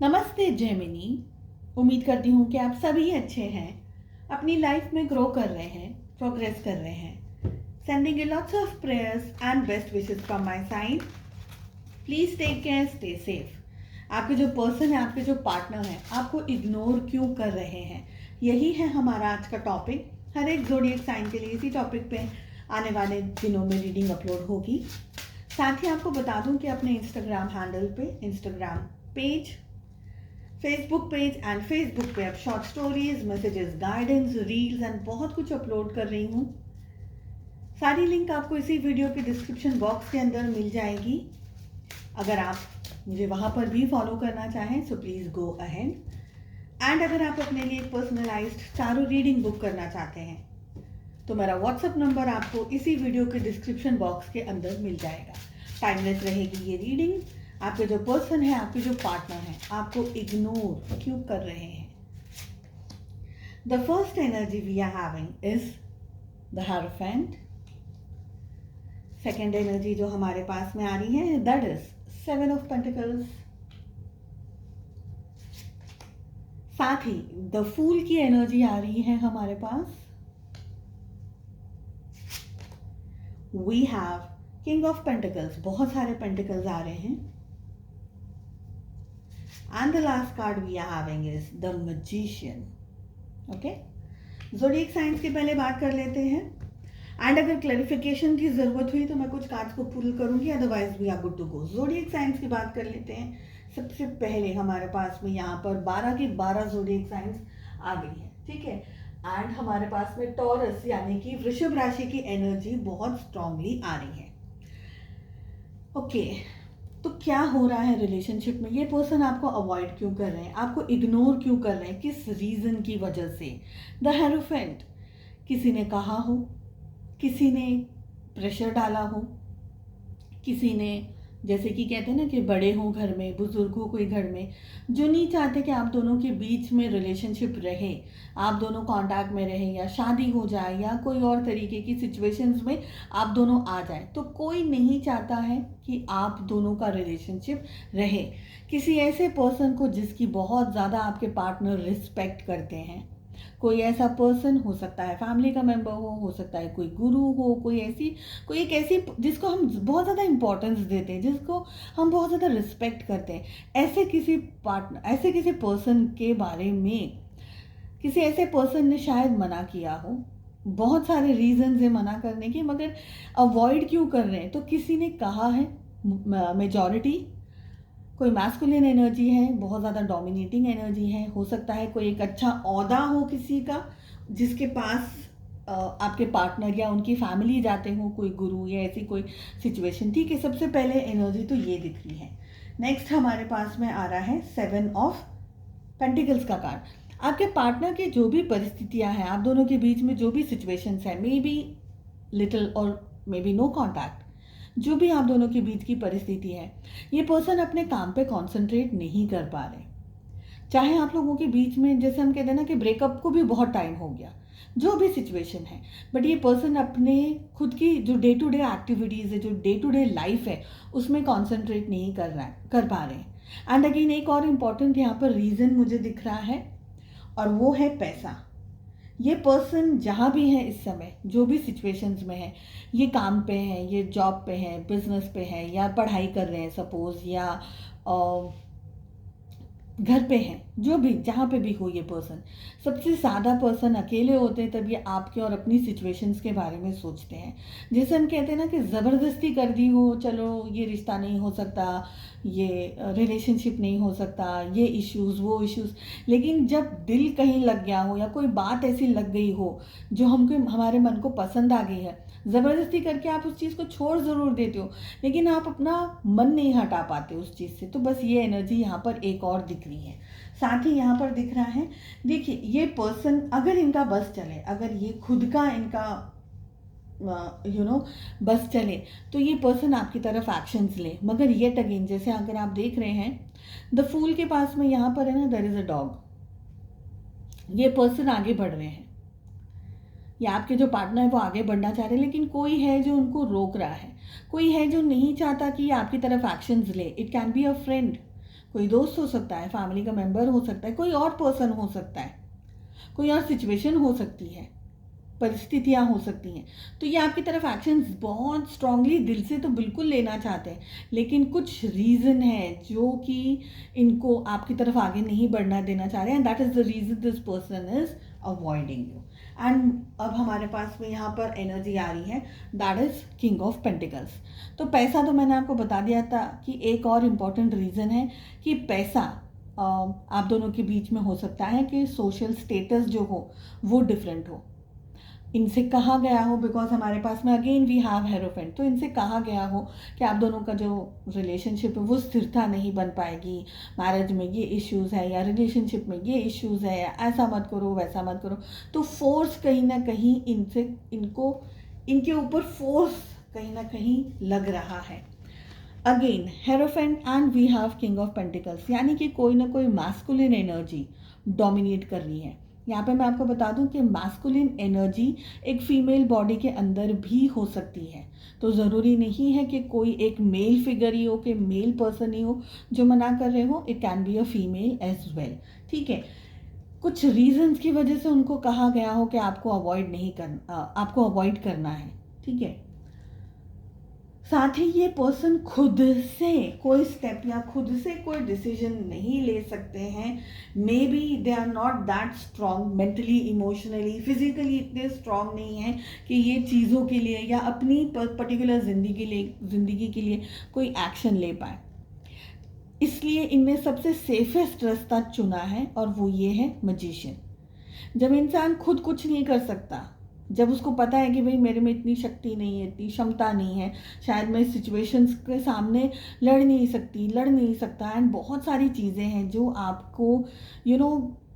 नमस्ते जेमिनी। उम्मीद करती हूँ कि आप सभी अच्छे हैं, अपनी लाइफ में ग्रो कर रहे हैं, प्रोग्रेस कर रहे हैं। Sending lots of prayers and best wishes from my side. Please take care, stay safe. आपके जो पर्सन है, आपके जो पार्टनर है, आपको इग्नोर क्यों कर रहे हैं, यही है हमारा आज का टॉपिक। हर एक ज़ोडिएक साइन के लिए इसी टॉपिक पे आने वाले दिनों में रीडिंग अपलोड होगी। साथ ही आपको बता दूं कि अपने इंस्टाग्राम हैंडल पे, Instagram page, Facebook page and Facebook पे अब short stories, messages, guidance, reels and बहुत कुछ अपलोड कर रही हूँ। सारी लिंक आपको इसी वीडियो के डिस्क्रिप्शन बॉक्स के अंदर मिल जाएगी। अगर आप मुझे वहाँ पर भी फॉलो करना चाहें so please go ahead. And अगर आप अपने लिए पर्सनलाइज्ड टारो रीडिंग बुक करना चाहते हैं तो मेरा व्हाट्सएप नंबर आपको इसी वीडियो के डिस्क्रिप्शन बॉक्स के अंदर मिल जाएगा। टाइमलेस रहेगी ये रीडिंग। आपके जो पर्सन है, आपके जो पार्टनर है, आपको इग्नोर क्यों कर रहे हैं। The first energy we are having is the hierophant. Second energy जो हमारे पास में आ रही है that is seven of pentacles. साथ ही द फूल की एनर्जी आ रही है हमारे पास। We have king of pentacles, बहुत सारे पेंटिकल्स आ रहे हैं। And the last card we are having is the Magician. Okay? Zodiac science के पहले बात कर लेते हैं। एंड अगर क्लैरिफिकेशन की ज़रूरत हुई तो मैं कुछ कार्ड्स को पुल करूंगी, otherwise we are good to go. Zodiac science की बात कर लेते हैं। सबसे पहले हमारे पास में यहाँ पर 12 की 12 ज़ोडिएक साइंस आ गई है, ठीक है। एंड हमारे पास में टॉरस यानी कि वृषभ राशि की एनर्जी बहुत स्ट्रांगली आ रही है। ओके, तो क्या हो रहा है रिलेशनशिप में, ये पर्सन आपको अवॉइड क्यों कर रहे हैं, आपको इग्नोर क्यों कर रहे हैं, किस रीज़न की वजह से। द हेरोफेंट, किसी ने कहा हो, किसी ने प्रेशर डाला हो, किसी ने, जैसे कि कहते हैं ना कि बड़े हों घर में, बुजुर्ग हो कोई घर में, जो नहीं चाहते कि आप दोनों के बीच में रिलेशनशिप रहे, आप दोनों कांटेक्ट में रहें, या शादी हो जाए या कोई और तरीके की सिचुएशंस में आप दोनों आ जाए, तो कोई नहीं चाहता है कि आप दोनों का रिलेशनशिप रहे। किसी ऐसे पर्सन को जिसकी बहुत ज़्यादा आपके पार्टनर रिस्पेक्ट करते हैं, कोई ऐसा पर्सन हो सकता है, फैमिली का मेंबर हो सकता है कोई गुरु हो, कोई एक ऐसी जिसको हम बहुत ज़्यादा इंपॉर्टेंस देते हैं, जिसको हम बहुत ज़्यादा रिस्पेक्ट करते हैं, ऐसे किसी पार्टनर, ऐसे किसी पर्सन के बारे में किसी ऐसे पर्सन ने शायद मना किया हो। बहुत सारे रीजंस है मना करने के, मगर अवॉइड क्यों कर रहे हैं, तो किसी ने कहा है। मेजॉरिटी कोई मैस्कुलिन एनर्जी है, बहुत ज़्यादा डोमिनेटिंग एनर्जी है। हो सकता है कोई एक अच्छा ओहदा हो किसी का, जिसके पास आपके पार्टनर या उनकी फैमिली जाते हो, कोई गुरु या ऐसी कोई सिचुएशन, ठीक है। सबसे पहले एनर्जी तो ये दिख रही है। नेक्स्ट हमारे पास में आ रहा है 7 ऑफ पेंटिकल्स का कार्ड। आपके पार्टनर की जो भी परिस्थितियां हैं, आप दोनों के बीच में जो भी सिचुएशंस हैं, मे बी लिटिल और मे बी नो कॉन्टैक्ट, जो भी आप दोनों के बीच की परिस्थिति है, ये पर्सन अपने काम पे कंसंट्रेट नहीं कर पा रहे। चाहे आप लोगों के बीच में, जैसे हम कहते हैं ना कि ब्रेकअप को भी बहुत टाइम हो गया, जो भी सिचुएशन है, बट ये पर्सन अपने खुद की जो डे टू डे एक्टिविटीज़ है, जो डे टू डे लाइफ है, उसमें कॉन्सेंट्रेट नहीं कर पा रहे हैं। एंड अगेन एक और इम्पॉर्टेंट यहाँ पर रीज़न मुझे दिख रहा है, और वो है पैसा। ये पर्सन जहाँ भी है इस समय, जो भी सिचुएशंस में है, ये काम पे है, ये जॉब पे है, बिजनेस पे है, या पढ़ाई कर रहे हैं सपोज, या घर पे हैं, जो भी जहाँ पे भी हो ये पर्सन, सबसे ज़्यादा पर्सन अकेले होते हैं तब ये आपके और अपनी सिचुएशंस के बारे में सोचते हैं। जैसे हम कहते हैं ना कि ज़बरदस्ती कर दी हो, चलो ये रिश्ता नहीं हो सकता, ये रिलेशनशिप नहीं हो सकता, ये इश्यूज़ वो इश्यूज़, लेकिन जब दिल कहीं लग गया हो या कोई बात ऐसी लग गई हो जो हमको, हमारे मन को पसंद आ गई है, ज़बरदस्ती करके आप उस चीज़ को छोड़ ज़रूर देते हो, लेकिन आप अपना मन नहीं हटा पाते उस चीज़ से। तो बस ये एनर्जी यहाँ पर एक और दिख रही है। साथ ही यहाँ पर दिख रहा है, देखिए ये पर्सन, अगर इनका बस चले, अगर ये खुद का इनका बस चले, तो ये पर्सन आपकी तरफ एक्शंस ले। मगर येट अगेन, जैसे अगर आप देख रहे हैं द फूल के पास में यहाँ पर है ना, देयर इज अ डॉग। ये पर्सन आगे बढ़ रहे हैं, या आपके जो पार्टनर है वो आगे बढ़ना चाह रहे हैं, लेकिन कोई है जो उनको रोक रहा है, कोई है जो नहीं चाहता कि आपकी तरफ एक्शंस ले। It can be a friend, कोई दोस्त हो सकता है, फैमिली का मेंबर हो सकता है, कोई और पर्सन हो सकता है, कोई और सिचुएशन हो सकती है, परिस्थितियाँ हो सकती हैं। तो ये आपकी तरफ एक्शंस बहुत स्ट्रांगली दिल से तो बिल्कुल लेना चाहते हैं, लेकिन कुछ रीज़न है जो कि इनको आपकी तरफ आगे नहीं बढ़ना देना चाह रहे हैं, that is the reason this person is avoiding you. And अब हमारे पास में यहाँ पर एनर्जी आ रही है, that is king of pentacles. तो पैसा तो मैंने आपको बता दिया था कि एक और इम्पॉर्टेंट रीज़न है कि पैसा आप दोनों के बीच में हो सकता है कि सोशल स्टेटस जो हो वो डिफरेंट हो। इनसे कहा गया हो, बिकॉज हमारे पास में अगेन वी हैव हेरोफेंट, तो इनसे कहा गया हो कि आप दोनों का जो रिलेशनशिप है वो स्थिरता नहीं बन पाएगी, मैरिज में ये इश्यूज़ है या रिलेशनशिप में ये इश्यूज़ है, या ऐसा मत करो वैसा मत करो। तो फोर्स कहीं ना कहीं इनके ऊपर फोर्स कहीं ना कहीं लग रहा है। Again hierophant and we have king of pentacles, यानी कि कोई ना कोई मैस्कुलिन एनर्जी डोमिनेट कर रही है। यहाँ पे मैं आपको बता दूं कि मैस्कुलिन एनर्जी एक फीमेल बॉडी के अंदर भी हो सकती है। तो ज़रूरी नहीं है कि कोई एक मेल फिगर ही हो, कि मेल पर्सन ही हो जो मना कर रहे हो, it can be a female as well. ठीक है, कुछ रीजंस की वजह से उनको कहा गया हो कि आपको अवॉइड करना है। ठीक है, साथ ही ये पर्सन खुद से कोई स्टेप या खुद से कोई डिसीजन नहीं ले सकते हैं। Maybe they are not that strong mentally, emotionally, physically इतने स्ट्रॉन्ग नहीं हैं कि ये चीज़ों के लिए या अपनी पर्टिकुलर जिंदगी के लिए कोई एक्शन ले पाए। इसलिए इनमें सबसे सेफेस्ट रास्ता चुना है और वो ये है मैजिशियन। जब इंसान खुद कुछ नहीं कर सकता, जब उसको पता है कि भाई मेरे में इतनी शक्ति नहीं है, इतनी क्षमता नहीं है, शायद मैं इस सिचुएशंस के सामने लड़ नहीं सकता, एंड बहुत सारी चीज़ें हैं जो आपको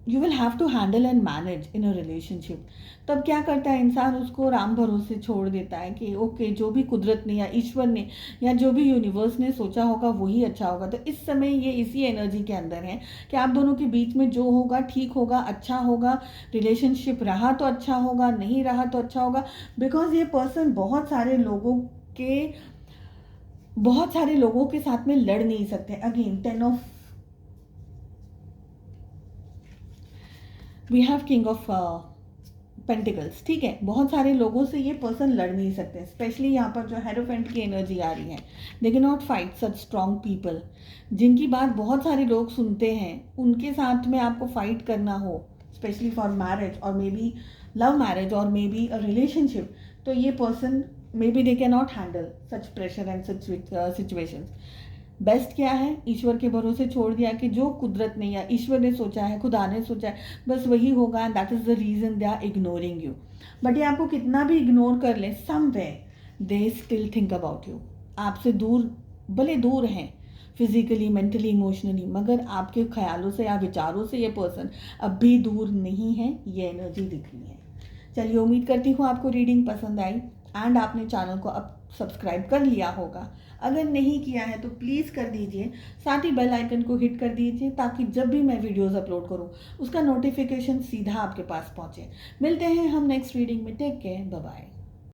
you will have to handle and manage in a relationship, तब क्या करता है इंसान, उसको राम भरोसे छोड़ देता है कि ओके जो भी कुदरत ने या ईश्वर ने या जो भी यूनिवर्स ने सोचा होगा वही अच्छा होगा। तो इस समय ये इसी एनर्जी के अंदर है कि आप दोनों के बीच में जो होगा ठीक होगा, अच्छा होगा, रिलेशनशिप रहा तो अच्छा होगा, नहीं रहा तो अच्छा होगा। बिकॉज ये पर्सन बहुत सारे लोगों के साथ में लड़ नहीं सकते। Again 10 of we have king of pentacles. ठीक है, बहुत सारे लोगों से ये पर्सन लड़ नहीं सकते, स्पेशली यहाँ पर जो हेरोफेंट की एनर्जी आ रही है, they can not fight such strong people जिनकी बात बहुत सारे लोग सुनते हैं। उनके साथ में आपको फाइट करना हो, स्पेशली फॉर मैरिज और मे बी लव मैरिज और मे बी अ रिलेशनशिप, तो ये person may be they can not handle such pressure and such situations. Best क्या है, ईश्वर के भरोसे छोड़ दिया कि जो कुदरत ने या ईश्वर ने सोचा है, खुदा ने सोचा है, बस वही होगा, and that is the reason they are ignoring you. But ये आपको कितना भी इग्नोर कर ले, somewhere they still think about you. आपसे दूर, भले दूर हैं फिजिकली, मेंटली, इमोशनली, मगर आपके ख्यालों से या विचारों से ये पर्सन अब भी दूर नहीं है, ये एनर्जी दिख रही है। चलिए, उम्मीद करती हूँ आपको रीडिंग पसंद आई एंड आपने चैनल को अब सब्सक्राइब कर लिया होगा। अगर नहीं किया है तो प्लीज़ कर दीजिए, साथ ही बेल आइकन को हिट कर दीजिए ताकि जब भी मैं वीडियोस अपलोड करूं उसका नोटिफिकेशन सीधा आपके पास पहुंचे। मिलते हैं हम नेक्स्ट रीडिंग में। Take care, bye bye.